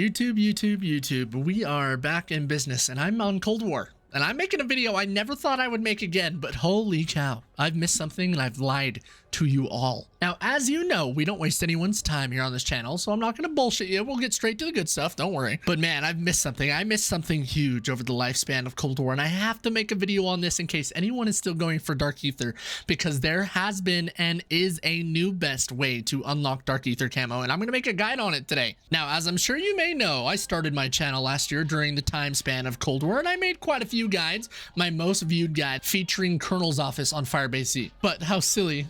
YouTube, we are back in business and I'm on Cold War. And I'm making a video I never thought I would make again, but holy cow, I've missed something and I've lied to you all. Now, as you know, we don't waste anyone's time here on this channel, so I'm not going to bullshit you. We'll get straight to the good stuff, don't worry. But man, I've missed something. I missed something huge over the lifespan of Cold War, and I have to make a video on this in case anyone is still going for Dark Aether, because there has been and is a new best way to unlock Dark Aether Camo, and I'm going to make a guide on it today. Now, as I'm sure you may know, I started my channel last year during the time span of Cold War, and I made quite a few guides. My most viewed guide featuring Colonel's Office on Firebase C. But how silly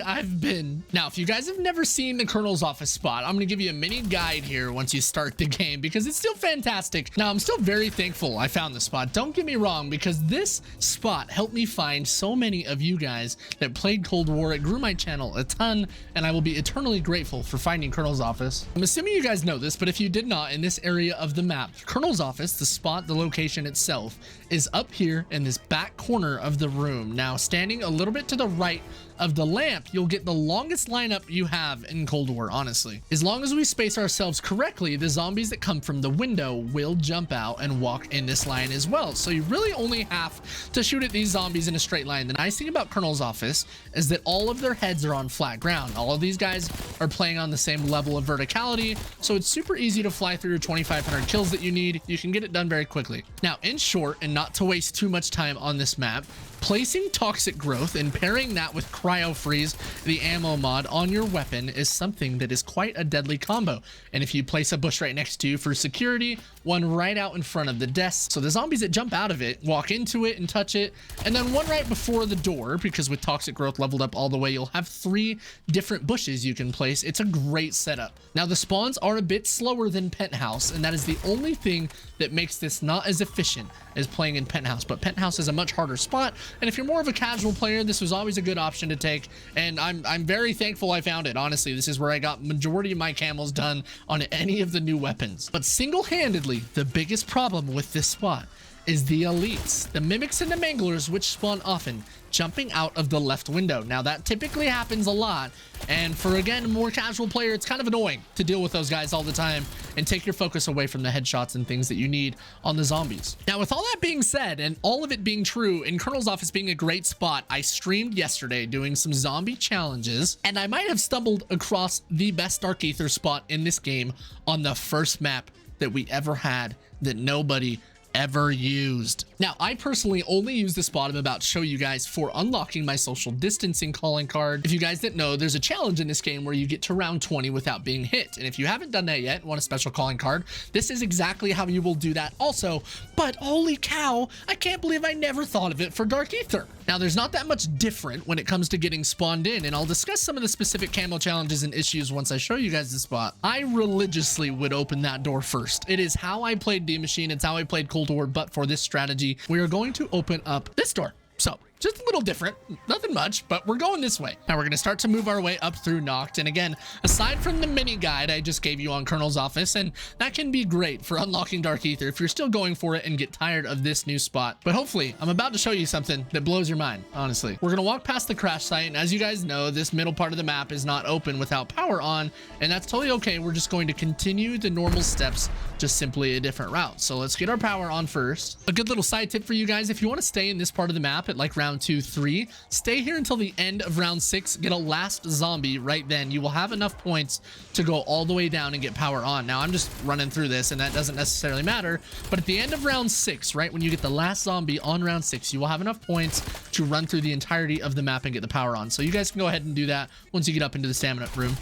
I've been. Now, if you guys have never seen the Colonel's Office spot, I'm going to give you a mini guide here once you start the game because it's still fantastic. Now, I'm still very thankful I found this spot. Don't get me wrong, because this spot helped me find so many of you guys that played Cold War. It grew my channel a ton, and I will be eternally grateful for finding Colonel's Office. I'm assuming you guys know this, but if you did not, in this area of the map, Colonel's Office, the spot, the location itself, is up here in this back corner of the room. Now, standing a little bit to the right of the lamp, you'll get the longest lineup you have in Cold War, honestly. As long as we space ourselves correctly, the zombies that come from the window will jump out and walk in this line as well. So you really only have to shoot at these zombies in a straight line. The nice thing about Colonel's Office is that all of their heads are on flat ground. All of these guys are playing on the same level of verticality, so it's super easy to fly through your 2,500 kills that you need. You can get it done very quickly. Now, in short, and not to waste too much time on this map, placing Toxic Growth and pairing that with Cryo Freeze, the ammo mod, on your weapon is something that is quite a deadly combo. And if you place a bush right next to you for security, one right out in front of the desk, so the zombies that jump out of it walk into it and touch it, and then one right before the door, because with Toxic Growth leveled up all the way, you'll have 3 different bushes you can place. It's a great setup. Now, the spawns are a bit slower than Penthouse, and that is the only thing that makes this not as efficient as playing in Penthouse, but Penthouse is a much harder spot, and if you're more of a casual player, this was always a good option to take, and I'm very thankful I found it. Honestly, this is where I got majority of my camos done on any of the new weapons. But single-handedly, the biggest problem with this spot is the elites, the mimics and the manglers, which spawn often jumping out of the left window. Now, that typically happens a lot, and for, again, a more casual player, it's kind of annoying to deal with those guys all the time and take your focus away from the headshots and things that you need on the zombies. Now, with all that being said, and all of it being true, and Colonel's Office being a great spot, I streamed yesterday doing some zombie challenges, and I might have stumbled across the best Dark Aether spot in this game on the first map that we ever had that nobody ever used. Now, I personally only use this spot I'm about to show you guys for unlocking my social distancing calling card. If you guys didn't know, there's a challenge in this game where you get to round 20 without being hit. And if you haven't done that yet, want a special calling card, this is exactly how you will do that also. But holy cow, I can't believe I never thought of it for Dark Aether. Now, there's not that much different when it comes to getting spawned in, and I'll discuss some of the specific camo challenges and issues once I show you guys the spot. I religiously would open that door first. It is how I played D-Machine. It's how I played Cold War, but for this strategy, we are going to open up this door. So, just a little different, nothing much, but we're going this way. Now we're going to start to move our way up through Noct. And again, aside from the mini guide I just gave you on Colonel's Office, and that can be great for unlocking Dark Aether if you're still going for it and get tired of this new spot. But hopefully, I'm about to show you something that blows your mind, honestly. We're going to walk past the crash site, and as you guys know, this middle part of the map is not open without power on, and that's totally okay. We're just going to continue the normal steps, just simply a different route. So let's get our power on first. A good little side tip for you guys, if you want to stay in this part of the map at like round 2, 3, stay here until the end of round 6, get a last zombie right then. You will have enough points to go all the way down and get power on. Now, I'm just running through this, and that doesn't necessarily matter, but at the end of round 6, right, when you get the last zombie on round 6, you will have enough points to run through the entirety of the map and get the power on. So you guys can go ahead and do that once you get up into the stamina room.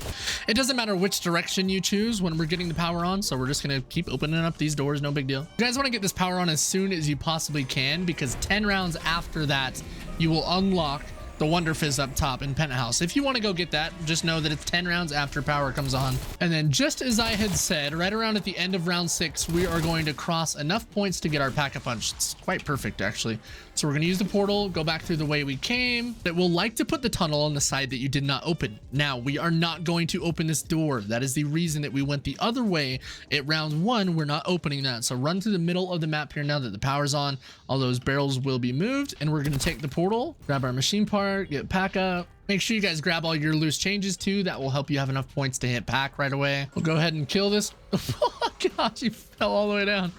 It doesn't matter which direction you choose when we're getting the power on, so we're just going to keep opening up these doors, no big deal. You guys want to get this power on as soon as you possibly can, because 10 rounds after that, you will unlock the Wonder Fizz up top in Penthouse. If you want to go get that, just know that it's 10 rounds after power comes on. And then, just as I had said, right around at the end of round 6, we are going to cross enough points to get our Pack-a-Punch. It's quite perfect, actually. So we're going to use the portal, go back through the way we came. That will like to put the tunnel on the side that you did not open. Now, we are not going to open this door. That is the reason that we went the other way at round 1. We're not opening that. So run through the middle of the map here now that the power's on. All those barrels will be moved, and we're going to take the portal, grab our machine part, bar, get pack up. Make sure you guys grab all your loose changes too. That will help you have enough points to hit pack right away. We'll go ahead and kill this. Oh gosh, he fell all the way down.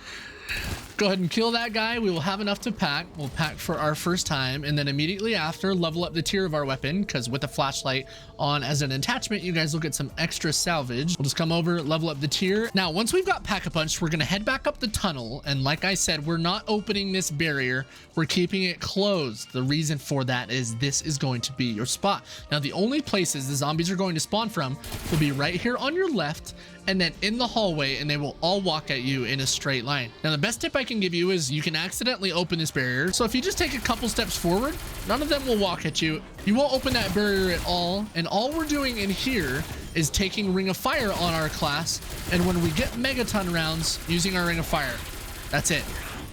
Go ahead and kill that guy. We will have enough to pack. We'll pack for our first time, and then immediately after level up the tier of our weapon, because with the flashlight on as an attachment, you guys will get some extra salvage. We'll just come over, level up the tier. Now, once we've got Pack-a-Punch, we're gonna head back up the tunnel, and like I said, we're not opening this barrier. We're keeping it closed. The reason for that is this is going to be your spot. Now, the only places the zombies are going to spawn from will be right here on your left, and then in the hallway, and they will all walk at you in a straight line. Now, the best tip I can give you is you can accidentally open this barrier. So if you just take a couple steps forward, none of them will walk at you. You won't open that barrier at all. And all we're doing in here is taking Ring of Fire on our class. And when we get Megaton rounds using our Ring of Fire, that's it.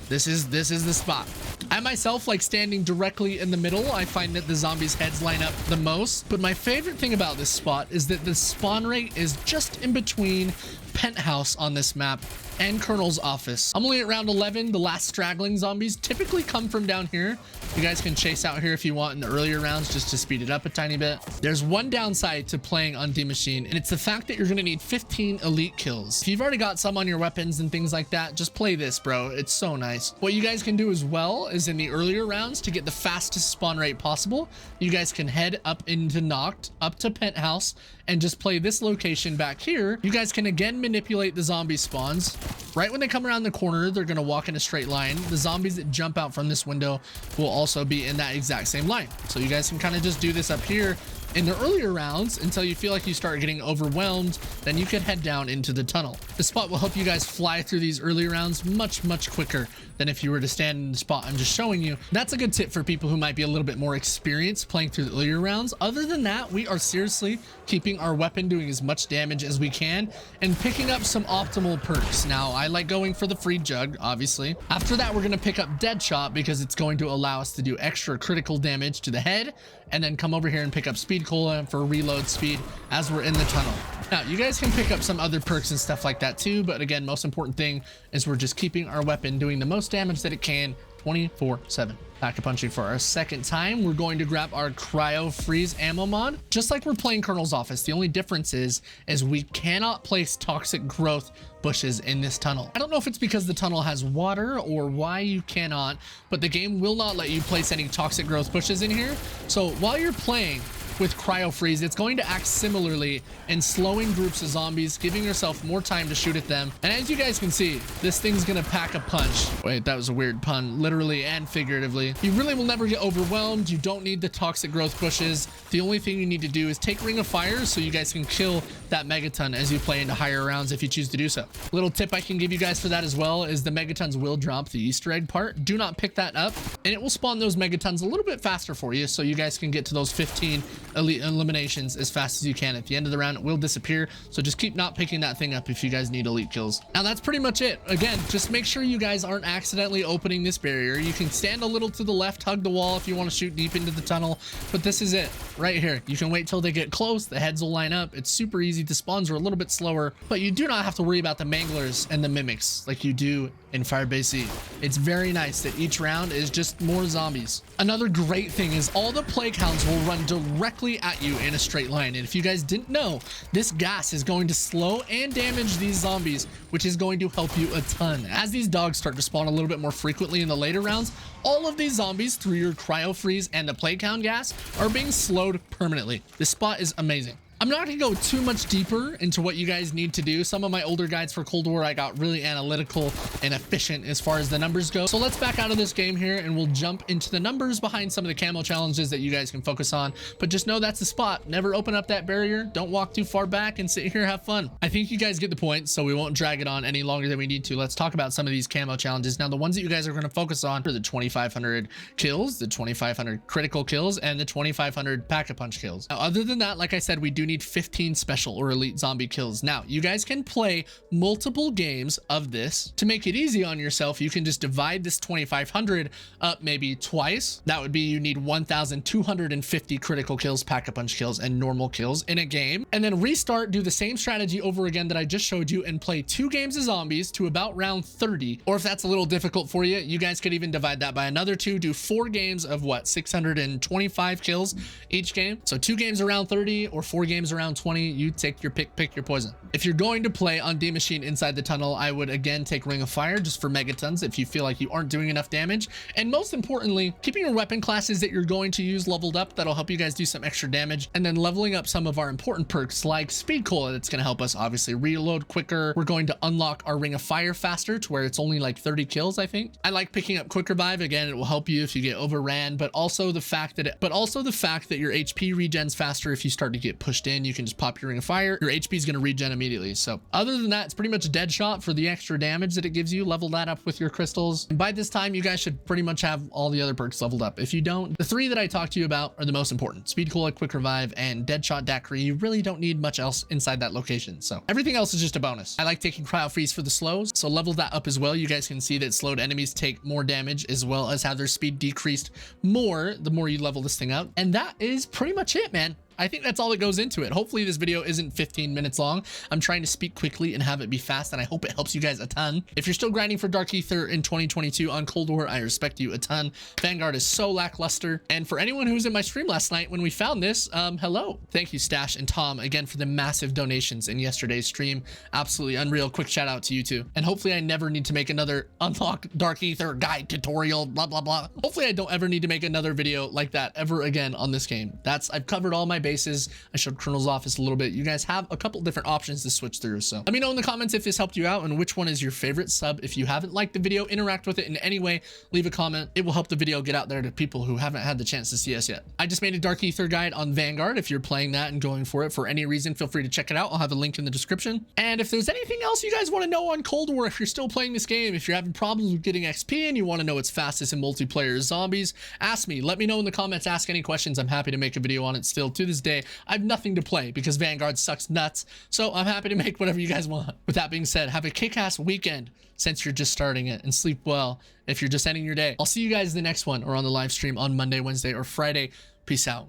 This is the spot. I myself like standing directly in the middle. I find that the zombies' heads line up the most. But my favorite thing about this spot is that the spawn rate is just in between Penthouse on this map and Colonel's office. I'm only at round 11. The last straggling zombies typically come from down here. You guys can chase out here if you want in the earlier rounds just to speed it up a tiny bit. There's one downside to playing on D-Machine, and it's the fact that you're going to need 15 elite kills. If you've already got some on your weapons and things like that, just play this, bro. It's so nice. What you guys can do as well is in the earlier rounds, to get the fastest spawn rate possible, you guys can head up into Knocked, up to Penthouse, and just play this location back here. You guys can again manipulate the zombie spawns. Right when they come around the corner, they're going to walk in a straight line. The zombies that jump out from this window will also be in that exact same line. So you guys can kind of just do this up here in the earlier rounds until you feel like you start getting overwhelmed. Then you can head down into the tunnel. This spot will help you guys fly through these early rounds much quicker than if you were to stand in the spot I'm just showing you. That's a good tip for people who might be a little bit more experienced playing through the earlier rounds. Other than that, we are seriously keeping our weapon doing as much damage as we can and picking up some optimal perks. Now, I like going for the free jug, obviously. After that, we're going to pick up Deadshot because it's going to allow us to do extra critical damage to the head, and then come over here and pick up Speed Cola for reload speed as we're in the tunnel. Now, you guys can pick up some other perks and stuff like that too, but again, most important thing is we're just keeping our weapon doing the most damage that it can 24/7. Pack-a-punching for our second time, we're going to grab our Cryo Freeze ammo mod. Just like we're playing Colonel's office, the only difference is we cannot place toxic growth bushes in this tunnel. I don't know if it's because the tunnel has water or why you cannot, but the game will not let you place any toxic growth bushes in here. So while you're playing with Cryo Freeze, it's going to act similarly in slowing groups of zombies, giving yourself more time to shoot at them. And as you guys can see, this thing's gonna pack a punch. Wait, that was a weird pun, literally and figuratively. You really will never get overwhelmed. You don't need the toxic growth bushes. The only thing you need to do is take Ring of Fire so you guys can kill that Megaton as you play into higher rounds if you choose to do so. Little tip I can give you guys for that as well is the Megatons will drop the Easter egg part. Do not pick that up, and it will spawn those Megatons a little bit faster for you so you guys can get to those 15 elite eliminations as fast as you can. At the end of the round, it will disappear, so just keep not picking that thing up if you guys need elite kills. Now, that's pretty much it. Again, just make sure you guys aren't accidentally opening this barrier. You can stand a little to the left, hug the wall if you want to shoot deep into the tunnel, but this is it right here. You can wait till they get close. The heads will line up. It's super easy. The spawns are a little bit slower, but you do not have to worry about the manglers and the mimics like you do in Firebase C. It's very nice that each round is just more zombies. Another great thing is all the plague hounds will run directly at you in a straight line. And if you guys didn't know, this gas is going to slow and damage these zombies, which is going to help you a ton. As these dogs start to spawn a little bit more frequently in the later rounds, all of these zombies through your Cryo Freeze and the plague hound gas are being slowed permanently. This spot is amazing. I'm not going to go too much deeper into what you guys need to do. Some of my older guides for Cold War, I got really analytical and efficient as far as the numbers go. So let's back out of this game here and we'll jump into the numbers behind some of the camo challenges that you guys can focus on. But just know that's the spot. Never open up that barrier. Don't walk too far back and sit here, have fun. I think you guys get the point, so we won't drag it on any longer than we need to. Let's talk about some of these camo challenges. Now, the ones that you guys are going to focus on are the 2,500 kills, the 2,500 critical kills, and the 2,500 pack-a-punch kills. Now, other than that, like I said, we do need need 15 special or elite zombie kills. Now, you guys can play multiple games of this. To make it easy on yourself, you can just divide this 2,500 up maybe twice. That would be you need 1,250 critical kills, pack-a-punch kills, and normal kills in a game. And then restart, do the same strategy over again that I just showed you, and play 2 games of zombies to about round 30. Or if that's a little difficult for you, you guys could even divide that by another 2, do 4 games of what, 625 kills each game. So 2 games around 30 or 4 games around 20. You take your pick your poison. If you're going to play on D Machine inside the tunnel, I would again take Ring of Fire just for megatons if you feel like you aren't doing enough damage. And most importantly, keeping your weapon classes that you're going to use leveled up. That'll help you guys do some extra damage. And then leveling up some of our important perks like Speed Cola. That's going to help us obviously reload quicker. We're going to unlock our Ring of Fire faster to where it's only like 30 kills, I think. I like picking up Quick Revive. Again, it will help you if you get overran, but also the fact that your HP regens faster if you start to get pushed in. You can just pop your Ring of Fire. Your HP is going to regen immediately. So other than that, it's pretty much a dead shot for the extra damage that it gives you. Level that up with your crystals. And by this time, you guys should pretty much have all the other perks leveled up. If you don't, the 3 that I talked to you about are the most important: Speed Cola, Quick Revive, and Deadshot Daiquiri. You really don't need much else inside that location. So everything else is just a bonus. I like taking Cryo Freeze for the slows, so level that up as well. You guys can see that slowed enemies take more damage as well as have their speed decreased more the more you level this thing up. And that is pretty much it, man. I think that's all that goes into it. Hopefully this video isn't 15 minutes long. I'm trying to speak quickly and have it be fast, and I hope it helps you guys a ton. If you're still grinding for Dark Aether in 2022 on Cold War, I respect you a ton. Vanguard is so lackluster. And for anyone who was in my stream last night when we found this, hello. Thank you, Stash and Tom, again for the massive donations in yesterday's stream. Absolutely unreal. Quick shout out to you two. And hopefully I never need to make another unlock Dark Aether guide tutorial, blah, blah, blah. Hopefully I don't ever need to make another video like that ever again on this game. I've covered all my bases. I showed Colonel's Office a little bit. You guys have a couple different options to switch through. So let me know in the comments if this helped you out and which one is your favorite sub. If you haven't liked the video, interact with it in any way, leave a comment. It will help the video get out there to people who haven't had the chance to see us yet. I just made a Dark Aether guide on Vanguard. If you're playing that and going for it for any reason, feel free to check it out. I'll have a link in the description. And if there's anything else you guys want to know on Cold War, if you're still playing this game, if you're having problems with getting XP and you want to know what's fastest in multiplayer zombies, ask me. Let me know in the comments. Ask any questions. I'm happy to make a video on it still to this day. I have nothing to play because Vanguard sucks nuts, so I'm happy to make whatever you guys want. With that being said, have a kick-ass weekend since you're just starting it, and sleep well if you're just ending your day. I'll see you guys in the next one or on the live stream on Monday, Wednesday, or Friday. Peace out.